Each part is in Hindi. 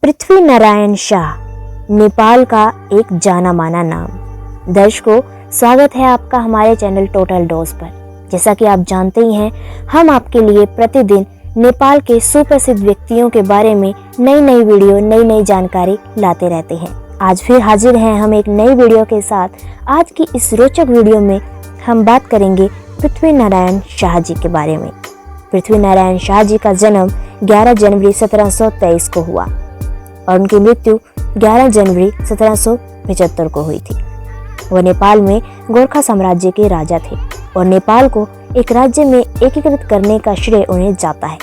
पृथ्वीनारायण शाह नेपाल का एक जाना माना नाम। दर्शकों, स्वागत है आपका हमारे चैनल टोटल डोज पर। जैसा कि आप जानते ही हैं, हम आपके लिए प्रतिदिन नेपाल के सुप्रसिद्ध व्यक्तियों के बारे में नई नई वीडियो, नई नई जानकारी लाते रहते हैं। आज फिर हाजिर हैं हम एक नई वीडियो के साथ। आज की इस रोचक वीडियो में हम बात करेंगे पृथ्वीनारायण शाह जी के बारे में। पृथ्वीनारायण शाह जी का जन्म 11 जनवरी 1723 को हुआ और उनकी मृत्यु 11 जनवरी 1775 को हुई थी। वह नेपाल में गोरखा साम्राज्य के राजा थे और नेपाल को एक राज्य में एकीकृत करने का श्रेय उन्हें जाता है।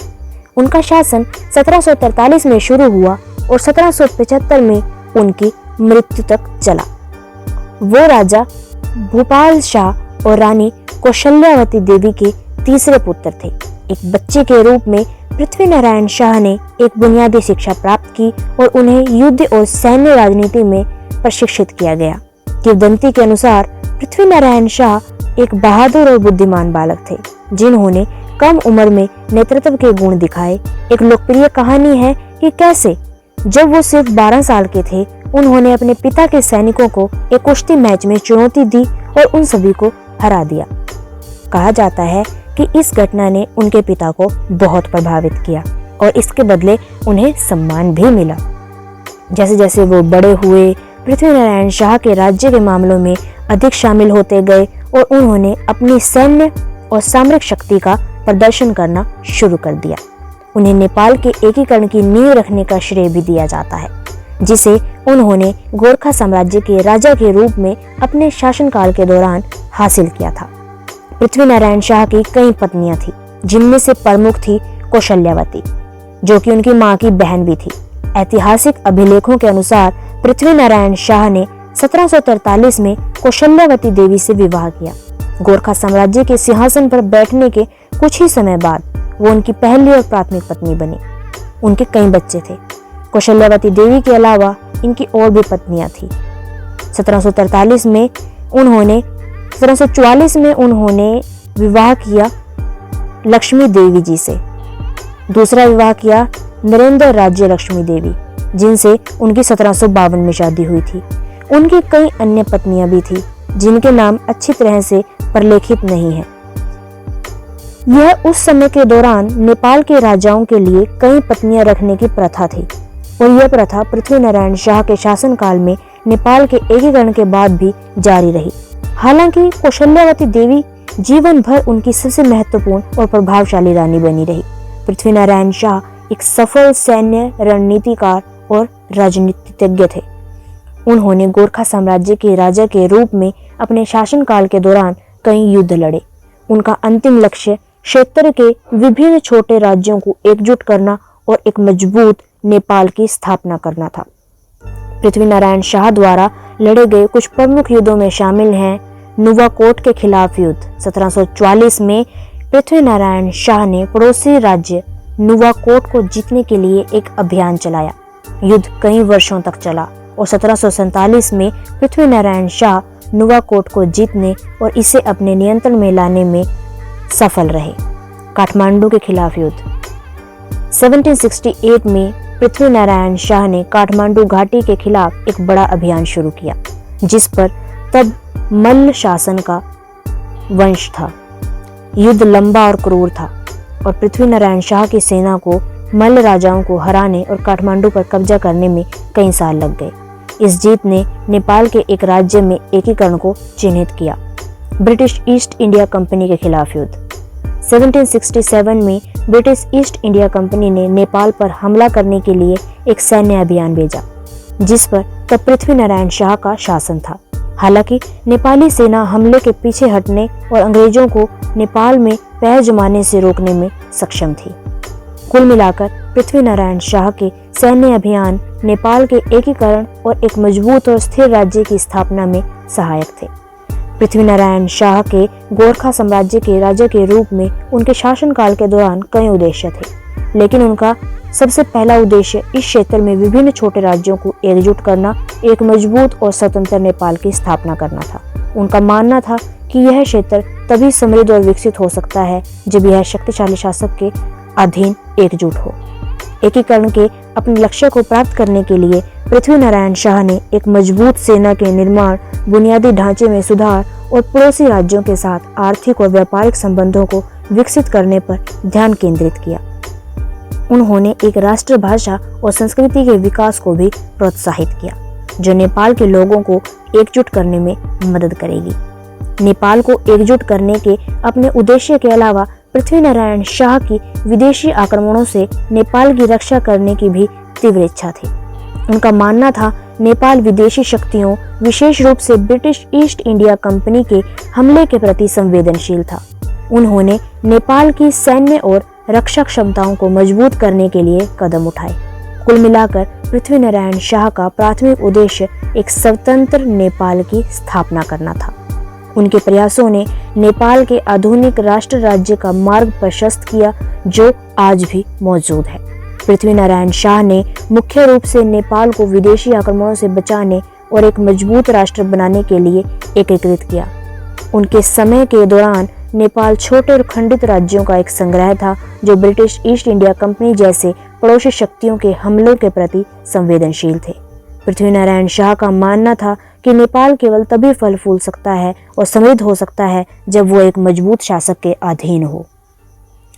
उनका शासन 1743 में शुरू हुआ और 1775 में उनकी मृत्यु तक चला। वो राजा भूपाल शाह और रानी कौशल्यावती देवी के तीसरे पुत्र थे। एक बच्चे के रूप में पृथ्वीनारायण शाह ने एक बुनियादी शिक्षा प्राप्त की और उन्हें युद्ध और सैन्य राजनीति में प्रशिक्षित किया गया। किंवदंती के अनुसार पृथ्वीनारायण शाह एक बहादुर और बुद्धिमान बालक थे, जिन्होंने कम उम्र में नेतृत्व के गुण दिखाए। एक लोकप्रिय कहानी है कि कैसे जब वो सिर्फ 12 साल के थे, उन्होंने अपने पिता के सैनिकों को एक कुश्ती मैच में चुनौती दी और उन सभी को हरा दिया। कहा जाता है कि इस घटना ने उनके पिता को बहुत प्रभावित किया और इसके बदले उन्हें सम्मान भी मिला। जैसे जैसे वो बड़े हुए, पृथ्वीनारायण शाह के राज्य के मामलों में अधिक शामिल होते गए और उन्होंने अपनी सैन्य और सामरिक शक्ति का प्रदर्शन करना शुरू कर दिया। उन्हें नेपाल के एकीकरण की नींव रखने का श्रेय भी दिया जाता है, जिसे उन्होंने गोरखा साम्राज्य के राजा के रूप में अपने शासनकाल के दौरान हासिल किया था। पृथ्वीनारायण शाह की कई पत्नियां थी, जिनमें से प्रमुख थी कौशल्यावती, जो कि उनकी मां की बहन भी थी। ऐतिहासिक अभिलेखों के अनुसार पृथ्वीनारायण शाह ने 1743 में कौशल्यावती देवी से विवाह किया। गोरखा साम्राज्य के सिंहासन पर बैठने के कुछ ही समय बाद वो उनकी पहली और प्राथमिक पत्नी बनी। उनके कई बच्चे थे। कौशल्यावती देवी के अलावा इनकी और भी पत्नियां थी। 1743 में 1744 में उन्होंने विवाह किया लक्ष्मी देवी जी से। दूसरा विवाह किया नरेंद्र राज्य लक्ष्मी देवी, जिनसे उनकी 1752 में शादी हुई थी। उनकी कई अन्य पत्नियां भी थी, जिनके नाम अच्छी तरह से प्रलेखित नहीं है। यह उस समय के दौरान नेपाल के राजाओं के लिए कई पत्नियां रखने की प्रथा थी और यह प्रथा पृथ्वीनारायण शाह के शासनकाल में नेपाल के एकीकरण के बाद भी जारी रही। हालांकि कौशल्यावती देवी जीवन भर उनकी सबसे महत्वपूर्ण और प्रभावशाली रानी बनी रही। पृथ्वीनारायण शाह एक सफल सैन्य रणनीतिकार और राजनीतिज्ञ थे। उन्होंने गोरखा साम्राज्य के राजा के रूप में अपने शासनकाल के दौरान कई युद्ध लड़े। उनका अंतिम लक्ष्य क्षेत्र के विभिन्न छोटे राज्यों को एकजुट करना और एक मजबूत नेपाल की स्थापना करना था। पृथ्वीनारायण शाह द्वारा लड़े गए कुछ प्रमुख युद्धों में शामिल हैं नुवाकोट के खिलाफ युद्ध। 1744 में पृथ्वीनारायण शाह ने पड़ोसी राज्य नुवाकोट को जीतने के लिए एक अभियान चलाया। युद्ध कई वर्षों तक चला और 1747 में पृथ्वीनारायण शाह नुवाकोट को जीतने और इसे अपने नियंत्रण में लाने में सफल रहे। काठमांडू के खिलाफ युद्ध 1768 में पृथ्वीनारायण शाह ने काठमांडू घाटी के खिलाफ एक बड़ा अभियान शुरू किया, जिस पर तब मल्ल शासन का वंश था। युद्ध लंबा और क्रूर था और पृथ्वीनारायण शाह की सेना को मल्ल राजाओं को हराने और काठमांडू पर कब्जा करने में कई साल लग गए। इस जीत ने नेपाल के एक राज्य में एकीकरण को चिन्हित किया। ब्रिटिश ईस्ट इंडिया कंपनी के खिलाफ युद्ध 1767 में ब्रिटिश ईस्ट इंडिया कंपनी ने नेपाल पर हमला करने के लिए एक सैन्य अभियान भेजा, जिस पर तब पृथ्वीनारायण शाह का शासन था। हालांकि नेपाली सेना हमले के पीछे हटने और अंग्रेजों को नेपाल में पैर जमाने से रोकने में सक्षम थी। कुल मिलाकर पृथ्वीनारायण शाह के सैन्य अभियान नेपाल के एकीकरण और एक मजबूत और स्थिर राज्य की स्थापना में सहायक थे। पृथ्वीनारायण शाह के गोरखा साम्राज्य के राजा के रूप में उनके शासनकाल के दौरान कई उद्देश्य थे, लेकिन उनका सबसे पहला उद्देश्य इस क्षेत्र में विभिन्न छोटे राज्यों को एकजुट करना, एक मजबूत और स्वतंत्र नेपाल की स्थापना करना था। उनका मानना था कि यह क्षेत्र तभी समृद्ध और विकसित हो सकता है जब यह शक्तिशाली शासक के अधीन एकजुट हो। एकीकरण के अपने लक्ष्य को प्राप्त करने के लिए पृथ्वी नारायण शाह ने एक मजबूत सेना के निर्माण, बुनियादी ढांचे में सुधार और पड़ोसी राज्यों के साथ आर्थिक और व्यापारिक संबंधों को विकसित करने पर ध्यान केंद्रित किया। उन्होंने एक राष्ट्रभाषा और संस्कृति के विकास को भी प्रोत्साहित किया, जो नेपाल के लोगों को एकजुट करने में मदद करेगी। नेपाल को एकजुट करने के अपने उद्देश्य के अलावा पृथ्वी नारायण शाह की विदेशी आक्रमणों से नेपाल की रक्षा करने की भी तीव्र इच्छा थी। उनका मानना था नेपाल विदेशी शक्तियों, विशेष रूप से ब्रिटिश ईस्ट इंडिया कंपनी के हमले के प्रति संवेदनशील था। उन्होंने नेपाल की सैन्य और रक्षा क्षमताओं को मजबूत करने के लिए कदम उठाए। कुल मिलाकर पृथ्वी नारायण शाह का प्राथमिक उद्देश्य एक स्वतंत्र नेपाल की स्थापना करना था। उनके प्रयासों ने नेपाल के आधुनिक राष्ट्र राज्य का मार्ग प्रशस्त किया, जो आज भी मौजूद है। पृथ्वी नारायण शाह ने मुख्य रूप से नेपाल को विदेशी आक्रमणों से बचाने और एक मजबूत राष्ट्र बनाने के लिए एकीकृत किया। उनके समय के दौरान नेपाल छोटे और खंडित राज्यों का एक संग्रह था, जो ब्रिटिश ईस्ट इंडिया कंपनी जैसे पड़ोसी शक्तियों के हमलों के प्रति संवेदनशील थे। पृथ्वी नारायण शाह का मानना था कि नेपाल केवल तभी फल फूल सकता है और समृद्ध हो सकता है जब वो एक मजबूत शासक के अधीन हो।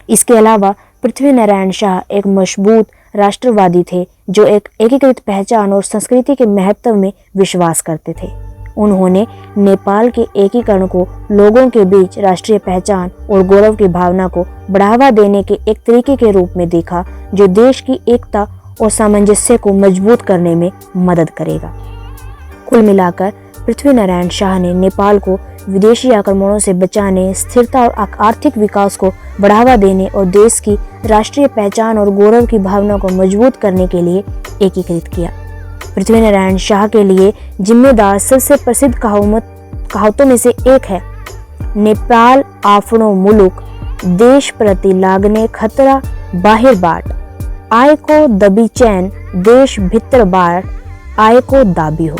इसके अलावा पृथ्वी नारायण शाह एक मजबूत राष्ट्रवादी थे, जो एक एकीकृत पहचान और संस्कृति के महत्व में विश्वास करते थे। उन्होंने नेपाल के एकीकरण को लोगों के बीच राष्ट्रीय पहचान और गौरव की भावना को बढ़ावा देने के एक तरीके के रूप में देखा, जो देश की एकता और सामंजस्य को मजबूत करने में मदद करेगा। कुल मिलाकर पृथ्वी नारायण शाह ने नेपाल को विदेशी आक्रमणों से बचाने, स्थिरता और आर्थिक विकास को बढ़ावा देने और देश की राष्ट्रीय पहचान और गौरव की भावना को मजबूत करने के लिए एकीकृत किया। पृथ्वी नारायण शाह के लिए जिम्मेदार सबसे प्रसिद्ध कहावतों में से एक है, नेपाल आपनो मुलुक, देश प्रति लागने खतरा बाहिर बाट, आय को दबी चैन, देश भितर बाट, आय को दाबी हो।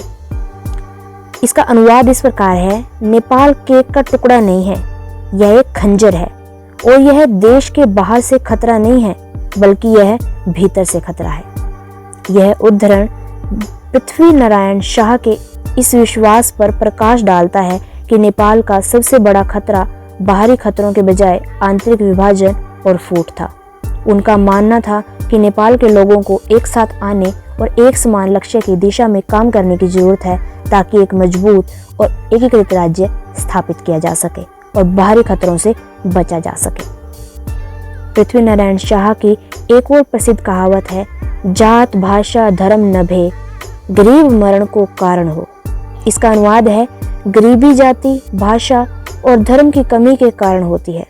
इसका अनुवाद इस प्रकार है, नेपाल केक का टुकड़ा नहीं है, यह एक खंजर है, और यह देश के बाहर से खतरा नहीं है, बल्कि यह भीतर से खतरा है। यह उद्धरण पृथ्वी नारायण शाह के इस विश्वास पर प्रकाश डालता है कि नेपाल का सबसे बड़ा खतरा बाहरी खतरों के बजाय आंतरिक विभाजन और फूट था। उनका मानना था कि नेपाल के लोगों को एक साथ आने और एक समान लक्ष्य की दिशा में काम करने की जरूरत है, ताकि एक मजबूत और एकीकृत राज्य स्थापित किया जा सके और बाहरी खतरों से बचा जा सके। पृथ्वी नारायण शाह की एक और प्रसिद्ध कहावत है, जात भाषा धर्म न भे, गरीब मरण को कारण हो। इसका अनुवाद है, गरीबी जाति, भाषा और धर्म की कमी के कारण होती है।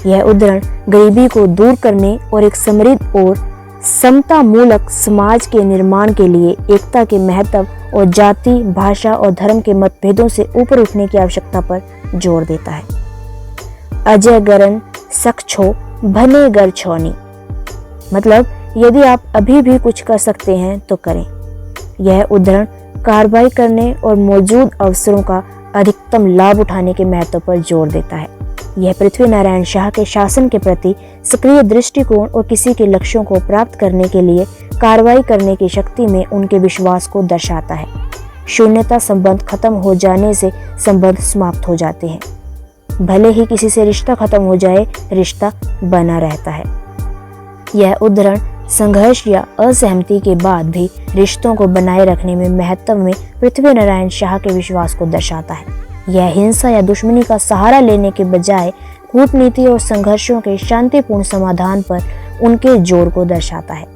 यह उद्धरण गरीबी को दूर करने और एक समृद्ध और समता मूलक समाज के निर्माण के लिए एकता के महत्व और जाति, भाषा और धर्म के मतभेदों से ऊपर उठने की आवश्यकता पर जोर देता है। अजय गरन सक्छो भने गर छोनी, मतलब यदि आप अभी भी कुछ कर सकते हैं तो करें। यह उद्धरण कार्रवाई करने और मौजूद अवसरों का अधिकतम लाभ उठाने के महत्व पर जोर देता है। यह पृथ्वी नारायण शाह के शासन के प्रति सक्रिय दृष्टिकोण और किसी के लक्ष्यों को प्राप्त करने के लिए कार्रवाई करने की शक्ति में उनके विश्वास को दर्शाता है। शून्यता संबंध खत्म हो जाने से संबंध समाप्त हो जाते हैं। भले ही किसी से रिश्ता खत्म हो जाए, रिश्ता बना रहता है। यह उद्धरण संघर्ष या असहमति के बाद भी रिश्तों को बनाए रखने में महत्व में पृथ्वी नारायण शाह के विश्वास को दर्शाता है। यह हिंसा या दुश्मनी का सहारा लेने के बजाय कूटनीति और संघर्षों के शांतिपूर्ण समाधान पर उनके जोर को दर्शाता है।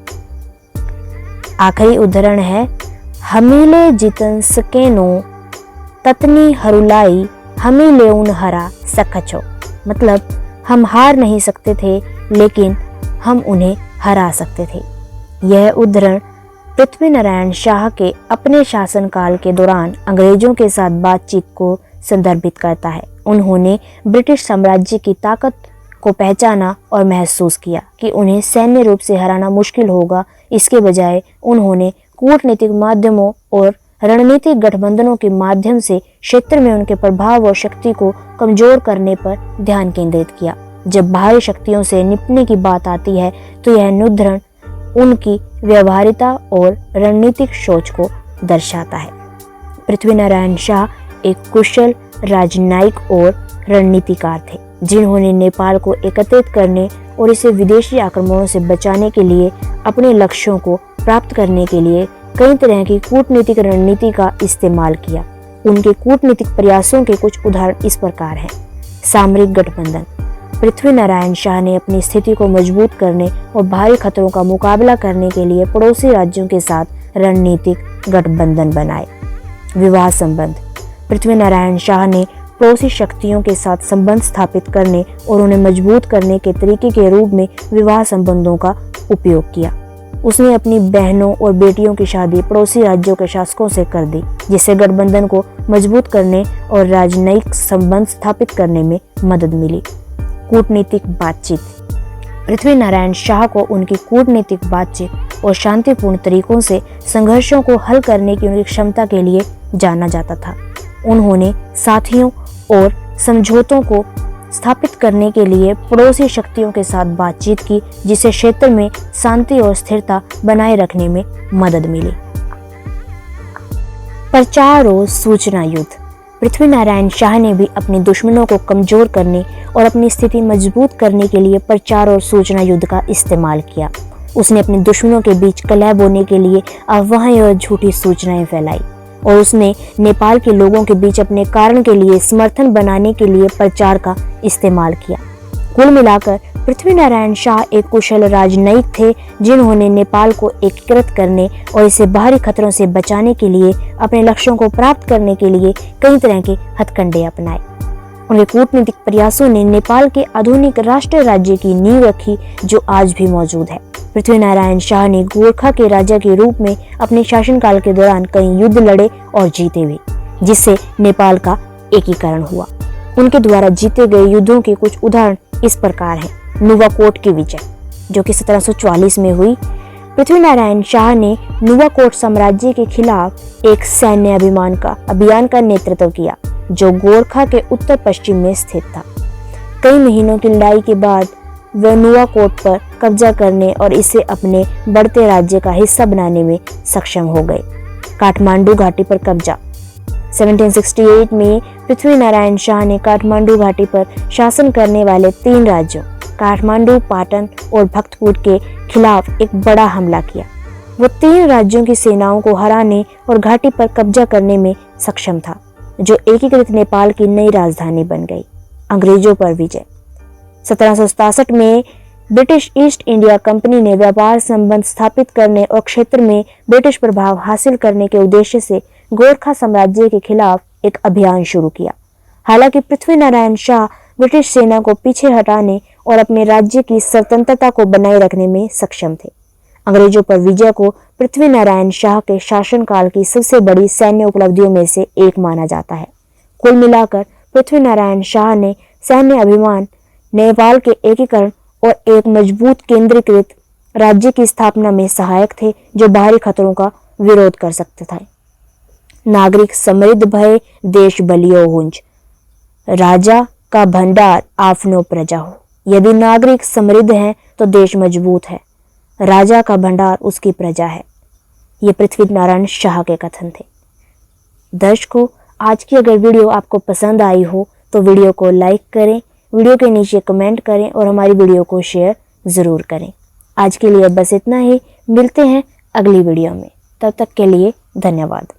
आखिरी उद्धरण है, हमीले जितन सकेनो ततनी हरुलाई हमी लेउन हरा सकछो, मतलब हम हार नहीं सकते थे, लेकिन हम उन्हें हरा सकते थे। यह उद्धरण पृथ्वी नारायण शाह के अपने शासनकाल के दौरान अंग्रेजों के साथ बातचीत को संदर्भित करता है। उन्होंने ब्रिटिश साम्राज्य की ताकत को पहचाना और महसूस किया कि उन्हें सैन्य रूप से हराना मुश्किल होगा। इसके बजाय उन्होंने कूटनीतिक माध्यमों और रणनीतिक गठबंधनों के माध्यम से क्षेत्र में उनके प्रभाव और शक्ति को कमजोर करने पर ध्यान केंद्रित किया। जब बाहरी शक्तियों से निपटने की बात आती है तो यह उद्धरण उनकी व्यवहारिता और रणनीतिक सोच को दर्शाता है। पृथ्वीनारायण शाह एक कुशल राजनयिक और रणनीतिकार थे, जिन्होंने नेपाल को एकत्रित करने और इसे विदेशी आक्रमणों से बचाने के लिए अपने लक्ष्यों को प्राप्त करने के लिए कई तरह की कूटनीतिक रणनीति का इस्तेमाल किया। उनके कूटनीतिक प्रयासों के कुछ उदाहरण इस प्रकार हैं। सामरिक गठबंधन। पृथ्वीनारायण शाह ने अपनी स्थिति को मजबूत करने और भारी खतरों का मुकाबला करने के लिए पड़ोसी राज्यों के साथ रणनीतिक गठबंधन बनाए। विवाह संबंध। पृथ्वीनारायण शाह ने पड़ोसी शक्तियों के साथ संबंध स्थापित करने और उन्हें मजबूत करने के तरीके के रूप में विवाह संबंधों का उपयोग किया। उसने अपनी बहनों और बेटियों की शादी पड़ोसी राज्यों के शासकों से कर दी, जिससे गठबंधन को मजबूत करने और राजनयिक संबंध स्थापित करने में मदद मिली। कूटनीतिक बातचीत। पृथ्वीनारायण शाह को उनकी कूटनीतिक बातचीत और शांतिपूर्ण तरीकों से संघर्षों को हल करने की उनकी क्षमता के लिए जाना जाता था। उन्होंने साथियों और समझौतों को स्थापित करने के लिए पड़ोसी शक्तियों के साथ बातचीत की, जिससे क्षेत्र में शांति और स्थिरता बनाए रखने में मदद मिली। प्रचार और सूचना युद्ध। पृथ्वीनारायण शाह ने भी अपने दुश्मनों को कमजोर करने और अपनी स्थिति मजबूत करने के लिए प्रचार और सूचना युद्ध का इस्तेमाल किया। उसने अपने दुश्मनों के बीच कलह बोने के लिए अफवाहें और झूठी सूचनाएं फैलाई और उसने नेपाल के लोगों के बीच अपने कारण के लिए समर्थन बनाने के लिए प्रचार का इस्तेमाल किया। कुल मिलाकर पृथ्वीनारायण शाह एक कुशल राजनयिक थे, जिन्होंने नेपाल को एकीकृत करने और इसे बाहरी खतरों से बचाने के लिए अपने लक्ष्यों को प्राप्त करने के लिए कई तरह के हथकंडे अपनाए। उनके कूटनीतिक प्रयासों ने नेपाल के आधुनिक राष्ट्र राज्य की नींव रखी, जो आज भी मौजूद है। पृथ्वीनारायण शाह ने गोरखा के राजा के रूप में अपने शासनकाल के दौरान कई युद्ध लड़े और जीते भी, जिससे नेपाल का एकीकरण हुआ। उनके द्वारा जीते गए युद्धों के कुछ उदाहरण इस प्रकार हैं। नुवाकोट की विजय, जो कि 1744 में हुई। पृथ्वीनारायण शाह ने नुवाकोट साम्राज्य के खिलाफ एक सैन्य अभियान का नेतृत्व किया, जो गोरखा के उत्तर पश्चिम में स्थित था। कई महीनों की लड़ाई के बाद वह नुवाकोट पर कब्जा करने और इसे अपने बढ़ते राज्य का हिस्सा बनाने में सक्षम हो गए। काठमांडू घाटी पर कब्जा। 1768 में पृथ्वीनारायण शाह ने काठमांडू घाटी पर शासन करने वाले 3 राज्यों काठमांडू, पाटन और भक्तपुर के खिलाफ एक बड़ा हमला किया। वो 3 राज्यों की सेनाओं को हराने और घाटी पर कब्जा करने में सक्षम था, जो एकीकृत नेपाल की नई राजधानी बन गई। अंग्रेजों पर विजय। 1767 में ब्रिटिश ईस्ट इंडिया कंपनी ने व्यापार संबंध स्थापित करने और क्षेत्र में ब्रिटिश प्रभाव हासिल करने के उद्देश्य से गोरखा साम्राज्य के खिलाफ एक अभियान शुरू किया। हालांकि पृथ्वीनारायण शाह ब्रिटिश सेना को पीछे हटाने और अपने राज्य की स्वतंत्रता को बनाए रखने में सक्षम थे। अंग्रेजों पर विजय को पृथ्वीनारायण शाह के शासनकाल की सबसे बड़ी सैन्य उपलब्धियों में से एक माना जाता है। कुल मिलाकर पृथ्वीनारायण शाह ने सैन्य अभियान, नेपाल के एकीकरण और एक मजबूत केंद्रीकृत राज्य की स्थापना में सहायक थे, जो बाहरी खतरों का विरोध कर सकते थे। नागरिक समृद्ध भय, देश बलियो हुंज। राजा का भंडार आपनो प्रजा हो। यदि नागरिक समृद्ध हैं तो देश मजबूत है। राजा का भंडार उसकी प्रजा है। ये पृथ्वीनारायण शाह के कथन थे। दर्शकों, आज की अगर वीडियो आपको पसंद आई हो तो वीडियो को लाइक करें, वीडियो के नीचे कमेंट करें और हमारी वीडियो को शेयर ज़रूर करें। आज के लिए बस इतना ही। मिलते हैं अगली वीडियो में। तब तक के लिए धन्यवाद।